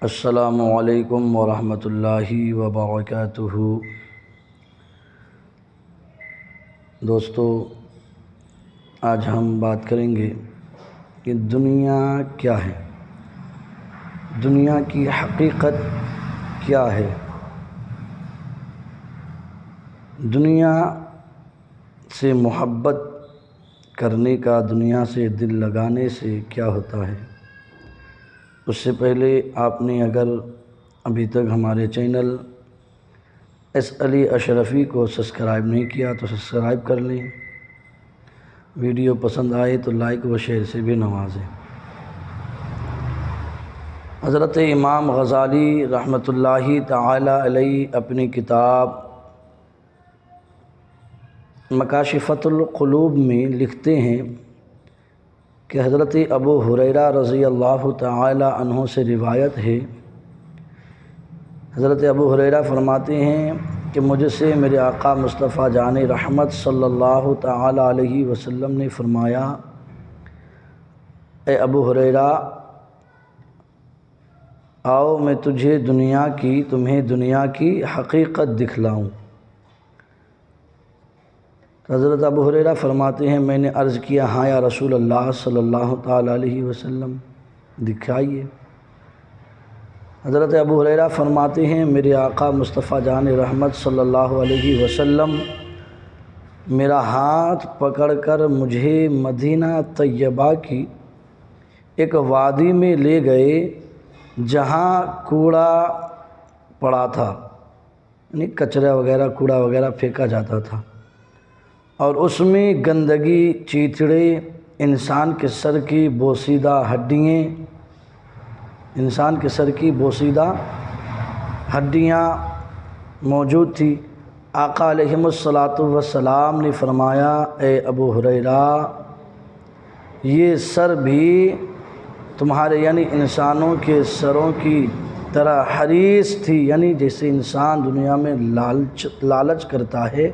السلام علیکم ورحمۃ اللہ وبرکاتہ۔ دوستو، آج ہم بات کریں گے کہ دنیا کیا ہے، دنیا کی حقیقت کیا ہے، دنیا سے محبت کرنے کا، دنیا سے دل لگانے سے کیا ہوتا ہے۔ اس سے پہلے آپ نے اگر ابھی تک ہمارے چینل ایس علی اشرفی کو سبسکرائب نہیں کیا تو سبسکرائب کر لیں، ویڈیو پسند آئے تو لائک و شیئر سے بھی نوازیں۔ حضرت امام غزالی رحمۃ اللہ تعالی علیہ اپنی کتاب مکاشفۃ القلوب میں لکھتے ہیں کہ حضرت ابو ہریرہ رضی اللہ تعالی عنہ سے روایت ہے، حضرت ابو ہریرہ فرماتے ہیں کہ مجھ سے میرے آقا مصطفیٰ جان رحمت صلی اللہ تعالی علیہ وسلم نے فرمایا، اے ابو ہریرہ، آؤ میں تمہیں دنیا کی حقیقت دکھلاؤں۔ حضرت ابو ہریرہ فرماتے ہیں، میں نے عرض کیا، ہاں یا رسول اللہ صلی اللہ تعالی علیہ وسلم، دکھائیے۔ حضرت ابو ہریرہ فرماتے ہیں، میرے آقا مصطفیٰ جان رحمت صلی اللہ علیہ وسلم میرا ہاتھ پکڑ کر مجھے مدینہ طیبہ کی ایک وادی میں لے گئے جہاں کوڑا پڑا تھا، یعنی کچرا وغیرہ، کوڑا وغیرہ پھینکا جاتا تھا، اور اس میں گندگی، چیتڑے، انسان کے سر کی بوسیدہ ہڈیاں موجود تھی۔ آقا علیہ الصلاۃ والسلام نے فرمایا، اے ابو ہریرہ، یہ سر بھی تمہارے یعنی انسانوں کے سروں کی طرح حریص تھی، یعنی جیسے انسان دنیا میں لالچ کرتا ہے،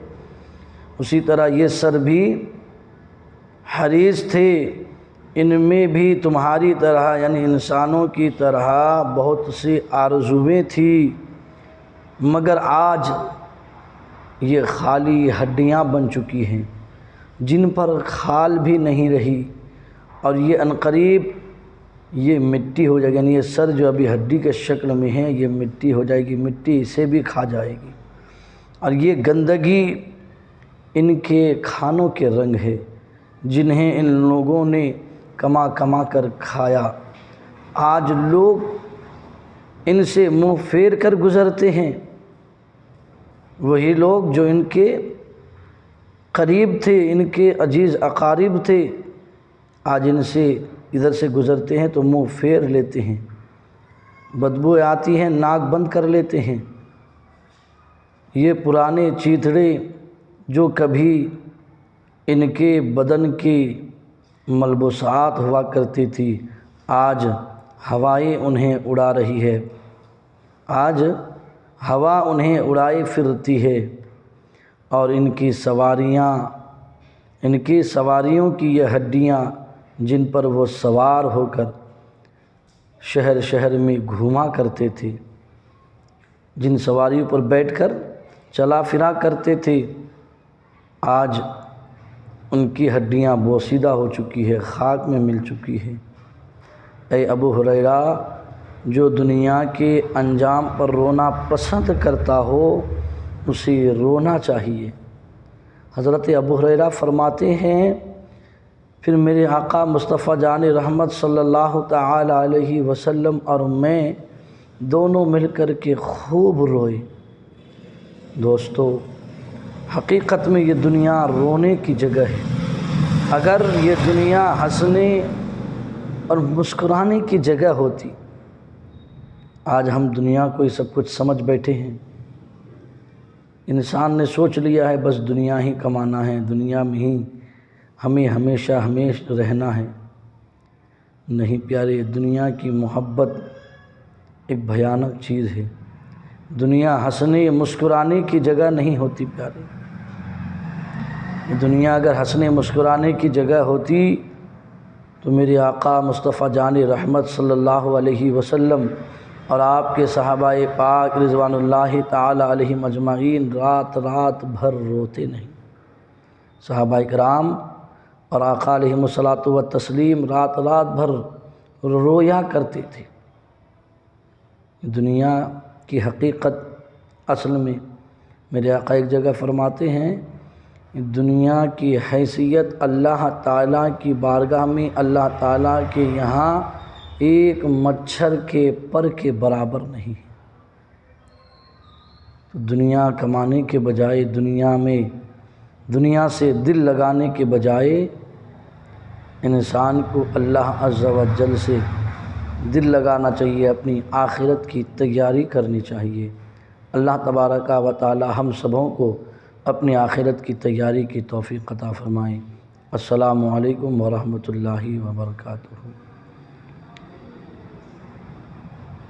اسی طرح یہ سر بھی حریص تھے، ان میں بھی تمہاری طرح یعنی انسانوں کی طرح بہت سی آرزویں تھیں، مگر آج یہ خالی ہڈیاں بن چکی ہیں جن پر کھال بھی نہیں رہی، اور یہ عنقریب یہ مٹی ہو جائے گی، یعنی یہ سر جو ابھی ہڈی کے شکل میں ہے یہ مٹی ہو جائے گی، مٹی اسے بھی کھا جائے گی، اور یہ گندگی ان کے کھانوں کے رنگ ہے جنہیں ان لوگوں نے کما کر کھایا۔ آج لوگ ان سے منہ پھیر کر گزرتے ہیں، وہی لوگ جو ان کے قریب تھے، ان کے عزیز اقارب تھے، آج ان سے ادھر سے گزرتے ہیں تو منہ پھیر لیتے ہیں، بدبو آتی ہے ناک بند کر لیتے ہیں۔ یہ پرانے چیتڑے جو کبھی ان کے بدن کی ملبوسات ہوا کرتی تھی، آج ہوائیں انہیں اڑا رہی ہے، آج ہوا انہیں اڑائے پھرتی ہے، اور ان کی سواریوں کی یہ ہڈیاں جن پر وہ سوار ہو کر شہر شہر میں گھوما کرتے تھے، جن سواریوں پر بیٹھ کر چلا پھرا کرتے تھے، آج ان کی ہڈیاں بوسیدہ ہو چکی ہے، خاک میں مل چکی ہے۔ اے ابو ہریرہ، جو دنیا کے انجام پر رونا پسند کرتا ہو اسے رونا چاہیے۔ حضرت ابو ہریرہ فرماتے ہیں، پھر میرے آقا مصطفیٰ جان رحمت صلی اللہ تعالی علیہ وسلم اور میں دونوں مل کر کے خوب روئے۔ دوستو، حقیقت میں یہ دنیا رونے کی جگہ ہے۔ اگر یہ دنیا ہنسنے اور مسکرانے کی جگہ ہوتی، آج ہم دنیا کو یہ سب کچھ سمجھ بیٹھے ہیں، انسان نے سوچ لیا ہے بس دنیا ہی کمانا ہے، دنیا میں ہی ہمیں ہمیشہ رہنا ہے۔ نہیں پیارے، دنیا کی محبت ایک بھیانک چیز ہے، دنیا ہنسنے مسکرانے کی جگہ نہیں ہوتی پیارے۔ دنیا اگر ہنسنے مسکرانے کی جگہ ہوتی تو میرے آقا مصطفیٰ جان رحمت صلی اللہ علیہ وسلم اور آپ کے صحابہ پاک رضوان اللہ تعالی علیہم اجمعین رات رات بھر روتے نہیں۔ صحابہ کرام اور آقا علیہم الصلاۃ والتسلیم رات رات بھر رویا کرتے تھے۔ دنیا کی حقیقت اصل میں میرے آقا ایک جگہ فرماتے ہیں، دنیا کی حیثیت اللہ تعالیٰ کی بارگاہ میں اللہ تعالیٰ کے یہاں ایک مچھر کے پر کے برابر نہیں ہے۔ تو دنیا کمانے کے بجائے دنیا سے دل لگانے کے بجائے انسان کو اللہ عز و جل سے دل لگانا چاہیے، اپنی آخرت کی تیاری کرنی چاہیے۔ اللہ تبارک و تعالی ہم سبوں کو اپنی آخرت کی تیاری کی توفیق عطا فرمائیں۔ السلام علیکم ورحمۃ اللہ وبرکاتہ۔